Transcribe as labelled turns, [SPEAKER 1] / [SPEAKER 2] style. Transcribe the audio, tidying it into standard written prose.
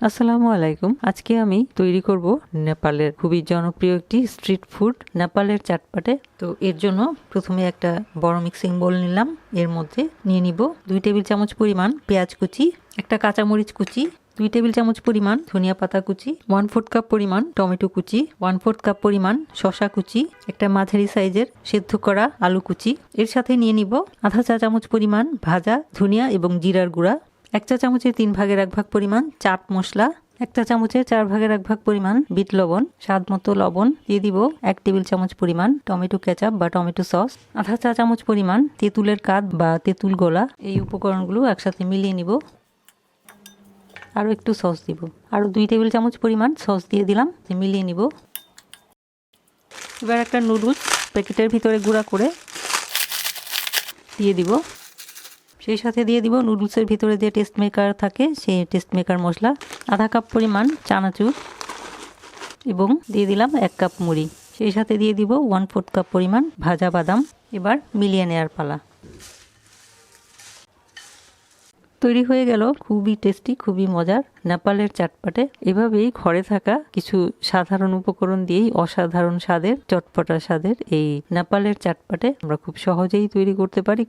[SPEAKER 1] আসসালামু আলাইকুম। আজকে আমি তৈরি করব নেপালের খুবই জনপ্রিয় একটি স্ট্রিট ফুড, নেপালের চাটপাটে। তো এর জন্য প্রথমে একটা বড় মিক্সিং বোল নিলাম। এর মধ্যে নিয়ে নিব 2 টেবিল চামচ পরিমাণ পেঁয়াজ কুচি, একটা কাঁচামরিচ কুচি, 2 টেবিল চামচ পরিমাণ ধনিয়া পাতা কুচি, 1/4 কাপ পরিমাণ টমেটো কুচি, 1/4 কাপ পরিমাণ শসা কুচি, একটা মাঝারি সাইজের সেদ্ধ করা আলু কুচি। এর সাথে নিয়ে নিব আধা চা চামচ পরিমাণ ভাজা ধনিয়া এবং জিরার গুঁড়া, 1 চা চামচের 3 ভাগের 1 ভাগ পরিমাণ চাট মশলা, 1 চা চামচের 4 ভাগের 1 ভাগ পরিমাণ বিট লবণ, স্বাদ মতো লবণ দিয়ে দিব, 1 টেবিল চামচ পরিমাণ টমেটো কেচাপ বা টমেটো সস, আধা চা চামচ পরিমাণ তেঁতুলের কাঠ বা তেঁতুল গোলা। এই উপকরণগুলো একসাথে মিলিয়ে নিব। আরও একটু সস দিব, আরও 2 টেবিল চামচ পরিমাণ সস দিয়ে দিলাম, মিলিয়ে নিব। এবার একটা নুডলস প্যাকেটের ভিতরে গুঁড়া করে দিয়ে দিব। সেই সাথে দিয়ে দিব নুডলসের ভিতরে যে টেস্ট মেকার থাকে সেই টেস্ট মেকার মশলা, আধা কাপ পরিমাণ চানাচুর এবং দিয়ে দিলাম 1 কাপ মুড়ি। সেই সাথে দিয়ে দিব 1/4 কাপ পরিমাণ ভাজা বাদাম। এবার মিলিয়ে নেওয়ার পালা। তৈরি হয়ে গেল খুবই টেস্টি, খুবই মজার নেপালের চাটপাটে। এভাবেই ঘরে থাকা কিছু সাধারণ উপকরণ দিয়েই অসাধারণ স্বাদের, চটপটা স্বাদের এই নেপালের চাটপাটে আমরা খুব সহজেই তৈরি করতে পারি।